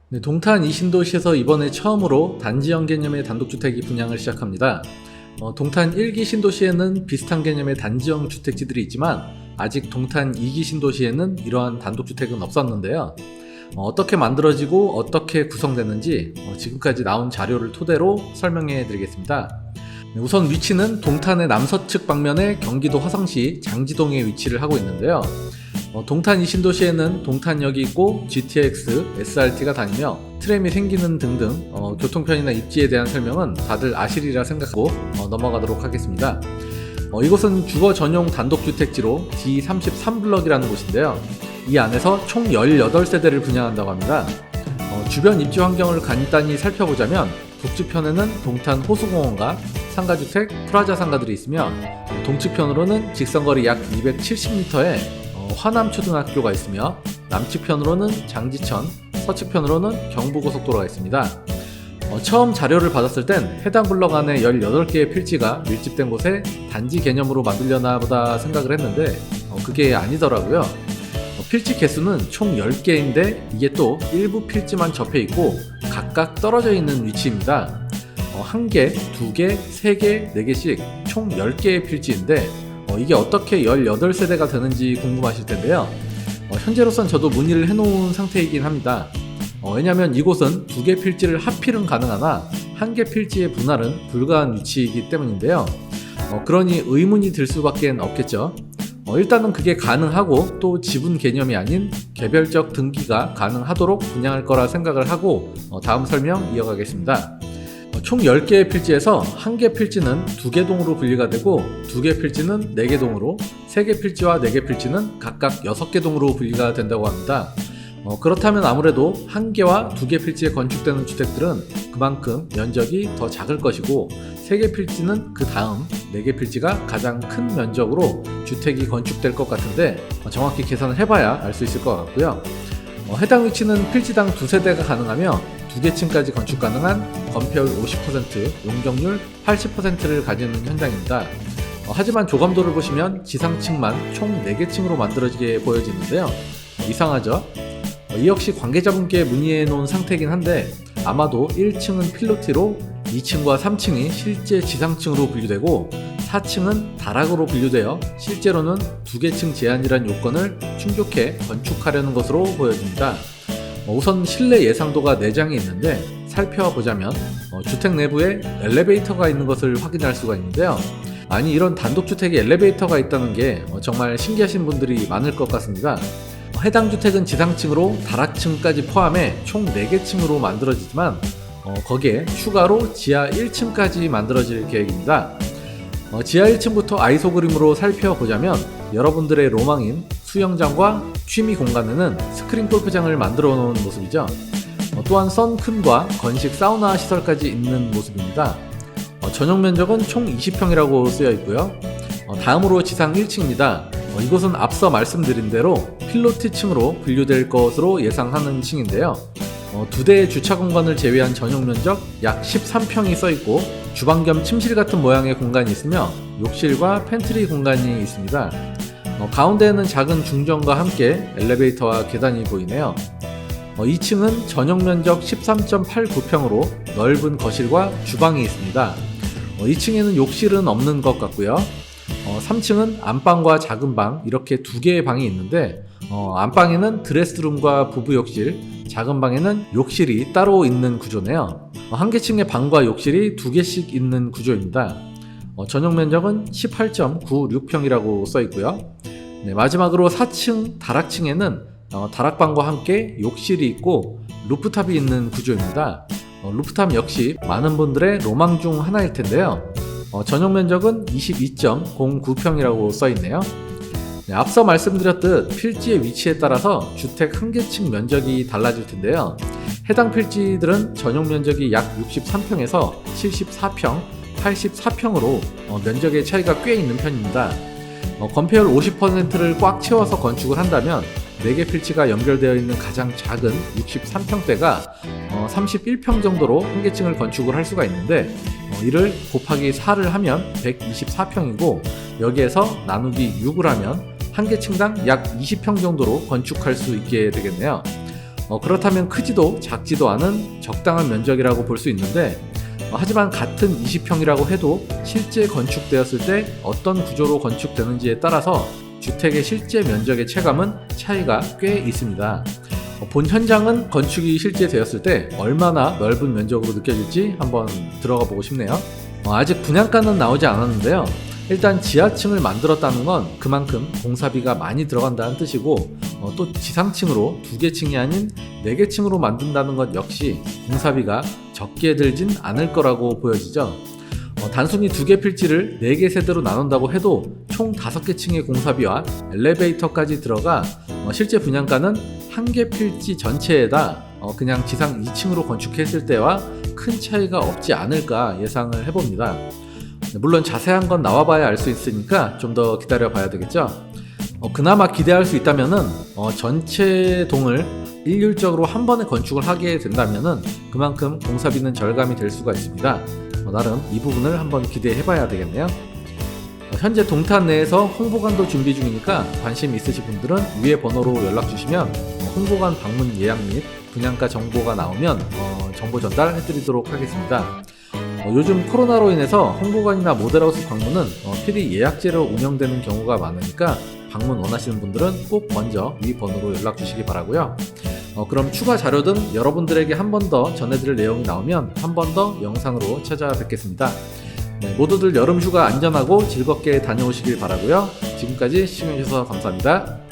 네, 동탄 이신도시에서 이번에 처음으로 단지형 개념의 단독주택이 분양을 시작합니다. 동탄 1기 신도시에는 비슷한 개념의 단지형 주택지들이 있지만 아직 동탄 2기 신도시에는 이러한 단독주택은 없었는데요. 어떻게 만들어지고 어떻게 구성되는지 지금까지 나온 자료를 토대로 설명해 드리겠습니다. 우선 위치는 동탄의 남서측 방면에 경기도 화성시 장지동에 위치를 하고 있는데요. 동탄 이신도시에는 동탄역이 있고 GTX, SRT가 다니며 트램이 생기는 등등 교통편이나 입지에 대한 설명은 다들 아시리라 생각하고 넘어가도록 하겠습니다. 이곳은 주거 전용 단독주택지로 D33블럭이라는 곳인데요. 이 안에서 총 18세대를 분양한다고 합니다. 주변 입지 환경을 간단히 살펴보자면 북측편에는 동탄 호수공원과 상가주택, 프라자 상가들이 있으며 동측편으로는 직선거리 약 270m의 화남초등학교가 있으며 남측편으로는 장지천, 서측편으로는 경부고속도로가 있습니다. 처음 자료를 받았을 땐 해당 블럭 안에 18개의 필지가 밀집된 곳에 단지 개념으로 만들려나 보다 생각을 했는데 그게 아니더라고요. 필지 개수는 총 10개인데 이게 또 일부 필지만 접해 있고 각각 떨어져 있는 위치입니다. 1개, 2개, 3개, 4개씩 총 10개의 필지인데 이게 어떻게 18세대가 되는지 궁금하실 텐데요. 현재로선 저도 문의를 해놓은 상태이긴 합니다. 왜냐면 이곳은 2개 필지를 합필은 가능하나 1개 필지의 분할은 불가한 위치이기 때문인데요. 그러니 의문이 들 수밖에 없겠죠. 일단은 그게 가능하고 또 지분 개념이 아닌 개별적 등기가 가능하도록 분양할 거라 생각을 하고 다음 설명 이어가겠습니다. 총 10개의 필지에서 1개 필지는 2개 동으로 분리가 되고 2개 필지는 4개 동으로 3개 필지와 4개 필지는 각각 6개 동으로 분리가 된다고 합니다. 그렇다면 아무래도 1개와 2개 필지에 건축되는 주택들은 그만큼 면적이 더 작을 것이고 3개 필지는 그 다음 4개 필지가 가장 큰 면적으로 주택이 건축될 것 같은데 정확히 계산을 해봐야 알 수 있을 것 같고요. 해당 위치는 필지당 2세대가 가능하며 2개 층까지 건축 가능한 건폐율 50%, 용적률 80%를 가지는 현장입니다. 하지만 조감도를 보시면 지상층만 총 4개 층으로 만들어지게 보여지는데요. 이상하죠? 이 역시 관계자분께 문의해 놓은 상태이긴 한데 아마도 1층은 필로티로 2층과 3층이 실제 지상층으로 분류되고 4층은 다락으로 분류되어 실제로는 2개 층 제한이란 요건을 충족해 건축하려는 것으로 보여집니다. 우선 실내 예상도가 4장이 있는데 살펴보자면 주택 내부에 엘리베이터가 있는 것을 확인할 수가 있는데요. 아니 이런 단독주택에 엘리베이터가 있다는 게 정말 신기하신 분들이 많을 것 같습니다. 해당 주택은 지상층으로 다락층까지 포함해 총 4개 층으로 만들어지지만 거기에 추가로 지하 1층까지 만들어질 계획입니다. 지하 1층부터 아이소 그림으로 살펴보자면 여러분들의 로망인 수영장과 취미 공간에는 스크린 골프장을 만들어 놓은 모습이죠. 또한 선큰과 건식 사우나 시설까지 있는 모습입니다. 전용 면적은 총 20평이라고 쓰여 있고요. 다음으로 지상 1층입니다. 이곳은 앞서 말씀드린 대로 필로티층으로 분류될 것으로 예상하는 층인데요. 2대의 주차 공간을 제외한 전용 면적 약 13평이 써있고 주방 겸 침실 같은 모양의 공간이 있으며 욕실과 팬트리 공간이 있습니다. 가운데에는 작은 중정과 함께 엘리베이터와 계단이 보이네요. 2층은 전용 면적 13.89평으로 넓은 거실과 주방이 있습니다. 2층에는 욕실은 없는 것 같고요. 3층은 안방과 작은 방 이렇게 2개의 방이 있는데 안방에는 드레스룸과 부부욕실, 작은 방에는 욕실이 따로 있는 구조네요. 1개 층의 방과 욕실이 2개씩 있는 구조입니다. 전용 면적은 18.96평이라고 써있고요. 마지막으로 4층 다락층에는 다락방과 함께 욕실이 있고 루프탑이 있는 구조입니다. 루프탑 역시 많은 분들의 로망 중 하나일 텐데요. 전용 면적은 22.09평이라고 써있네요. 앞서 말씀드렸듯 필지의 위치에 따라서 주택 1개 층 면적이 달라질 텐데요. 해당 필지들은 전용 면적이 약 63평에서 74평, 84평으로 면적의 차이가 꽤 있는 편입니다. 건폐율 50%를 꽉 채워서 건축을 한다면 4개 필지가 연결되어 있는 가장 작은 63평대가 31평 정도로 1개 층을 건축을 할 수가 있는데 이를 곱하기 4를 하면 124평이고 여기에서 나누기 6을 하면 1개 층당 약 20평 정도로 건축할 수 있게 되겠네요. 그렇다면 크지도 작지도 않은 적당한 면적이라고 볼 수 있는데, 하지만 같은 20평이라고 해도 실제 건축되었을 때 어떤 구조로 건축되는지에 따라서 주택의 실제 면적의 체감은 차이가 꽤 있습니다. 본 현장은 건축이 실제 되었을 때 얼마나 넓은 면적으로 느껴질지 한번 들어가 보고 싶네요. 아직 분양가는 나오지 않았는데요. 일단 지하층을 만들었다는 건 그만큼 공사비가 많이 들어간다는 뜻이고, 또 지상층으로 2개 층이 아닌 4개 층으로 만든다는 것 역시 공사비가 적게 들진 않을 거라고 보여지죠. 단순히 2개 필지를 4개 세대로 나눈다고 해도 총 5개 층의 공사비와 엘리베이터까지 들어가 실제 분양가는 1개 필지 전체에다 그냥 지상 2층으로 건축했을 때와 큰 차이가 없지 않을까 예상을 해봅니다. 물론 자세한 건 나와봐야 알 수 있으니까 좀 더 기다려 봐야 되겠죠. 그나마 기대할 수 있다면은 전체 동을 일률적으로 한 번에 건축을 하게 된다면은 그만큼 공사비는 절감이 될 수가 있습니다. 나름 이 부분을 한번 기대해 봐야 되겠네요. 현재 동탄 내에서 홍보관도 준비 중이니까 관심 있으신 분들은 위에 번호로 연락 주시면 홍보관 방문 예약 및 분양가 정보가 나오면 정보 전달해 드리도록 하겠습니다. 요즘 코로나로 인해서 홍보관이나 모델하우스 방문은 필히 예약제로 운영되는 경우가 많으니까 방문 원하시는 분들은 꼭 먼저 위 번호로 연락 주시기 바라고요. 그럼 추가 자료 등 여러분들에게 한 번 더 전해드릴 내용이 나오면 한 번 더 영상으로 찾아뵙겠습니다. 모두들 여름 휴가 안전하고 즐겁게 다녀오시길 바라고요. 지금까지 시청해주셔서 감사합니다.